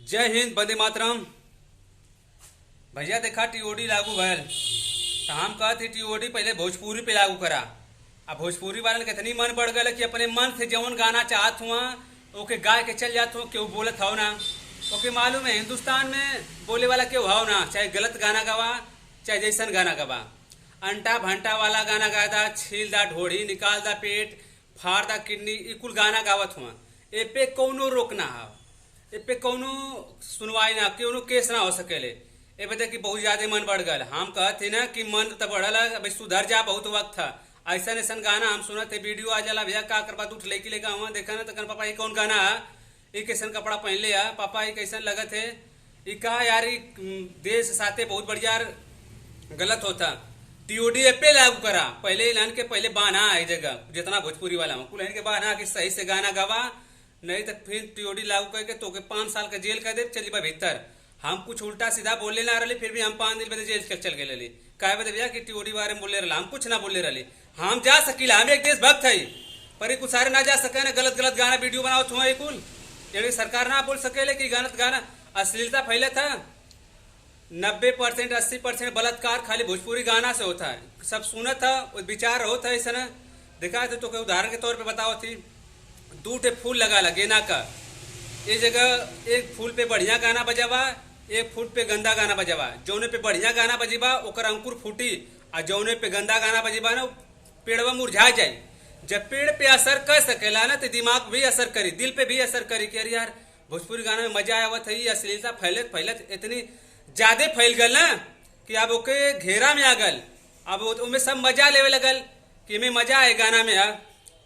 जय हिंद, वंदे मातरम। भैया देखा टीओडी लागू भयल तो हम कहते टीओडी पहले भोजपुरी पे लागू करा। अब भोजपुरी वाले के इतनी मन बढ़ गया कि अपने मन से जवन गाना चाहत हुआ ओके गा के चल जात हो, केहू बोलत हो ना। ओके मालूम है हिंदुस्तान में बोले वाला केहू हो ना, चाहे गलत गाना गवा चाहे जैसन गाना गवा। अंटा भंटा वाला गाना गादा, छील दा ढोड़ी, निकाल दा पेट, फाड़ दा किडनी, ई कुल गाना गावत हुआ। ए पे कौनो रोक ना हो, ए पे कौनो सुनवाई ना, कौनो केस ना हो सकेले। ए बता कि बहुत ज्यादा मन बढ़ गल। हम कहते ना कि मन तो बढ़ल, भाई सुधर जा, बहुत वक्त था। ऐसा ऐसा गाना हम सुनत है, वीडियो आ जाला भैया का करबा तू लेके लेके आवा देखा ना तो कन पापा ये कौन गाना है, ये कैसन कपड़ा पहन ले आ पापा, ये कैसन लगत है, ये कहा यार ये देश साथे बहुत बढ़िया गलत होता। टीओडी पे लागू करा, पहले इलान के पहले बाना है जगह जितना भोजपुरी वाला कुल के बाना कि सही से गाना गवा, नहीं तो फिर टीओडी लागू करके तो 5 साल का जेल कर दे, चली बा भीतर। हम कुछ उल्टा सीधा बोले ना रही, फिर भी हम 5 दिन बजे जेल चल गए रही। कहे बदे भैया कि टीओडी बारे में बोले रहा, हम कुछ ना बोले रही। हम जा सकीला, हम एक देशभक्त है, पर ये कुछ सारे ना जा सके ना, गलत गलत गाना वीडियो बनाओ हुआ कुल। ये सरकार ना बोल सके कि गलत गाना अश्लीलता फैले था। 90% 80% बलात्कार खाली भोजपुरी गाना से होता है। सब सुनत था, विचार होता है ऐसा ना। देखा तो उदाहरण के तौर पे बताओ थी, 2 फूल लगा ला गेना का, ये जगह एक फूल पे बढ़िया गाना बजावा, एक फूल पे गंदा गाना बजावा। जौने पे बढ़िया गाना बजेबा ओकर अंकुर फूटी, और जौने पे गंदा गाना बजेबा ना पेड़वा मुरझा जाए। जब पेड़ पे असर कर सकेला ना तो दिमाग भी असर करी, दिल पे भी असर करी कि अरे यार भोजपुरी गाना में मजा आवत है। अश्लीलता फैलत फैलत इतनी ज्यादा फैल गल ना कि अब ओके घेरा में आ गल। अब उनमें सब मजा लेवे लगल कि हमें मजा आए गाना में,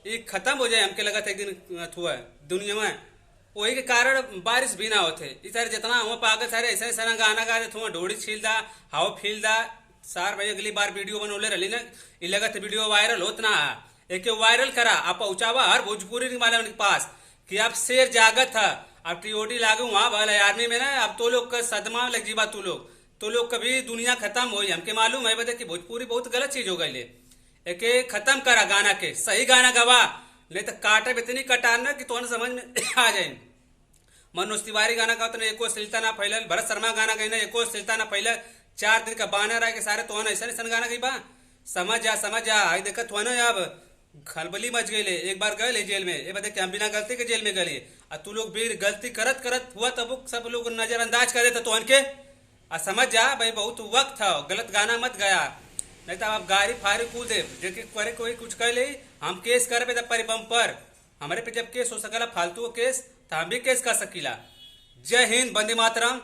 ये खत्म हो जाए हमके लगा था एक दिन हुआ दुनिया में। वही के कारण बारिश भी ना होते। इस सारे जितना हुआ पागल सारे ऐसा ऐसा गाना गा देते हुआ, ढोड़ी छील दा, हाव फील दा। सार भाई अगली बार वीडियो बनोले रही ना, ये लगा था वीडियो वायरल होत ना है, एक वायरल करा आप पहुंचावा हर भोजपुरी वाले के पास कि आप शेर जागत था। अब टीओडी लागू वहां भले आर्मी में ना, अब तो लोग का सदमा लग जीवा, तो लोग कभी दुनिया खत्म हो। हमके मालूम है बता कि भोजपुरी बहुत गलत चीज हो गई। एक खत्म करा गाना के, सही गाना गवा, नहीं तो काटे इतनी कटारना कि तो समझ में आ जाए। मनोज तिवारी गाना गाओ तो एको अश्लीलता ना फैलल, भरत शर्मा गाना गई ना एको अश्लीलता ना फैलल। 4 दिन का बाना रहा के सारे तो ऐसा ऐसा गाना गई बा, समझ जा। आई देखत हो ना, अब खलबली मच गई। एक बार गए जेल में, ये बता कि हम बिना गलती के जेल में गए, और तू लोग भी गलती करत करत हुआ तब सब लोग नजरअंदाज कर देते तो के। समझ जा भाई बहुत वक्त था, गलत गाना मत गया, नहीं तो आप गाड़ी फाड़ी कूदे देखे करे कोई कुछ कह ले, हम केस करे तब पर बम पर हमारे पे जब केस हो सकला फालतू केस तो हम भी केस कर सकीला। जय हिंद, वंदे मातरम।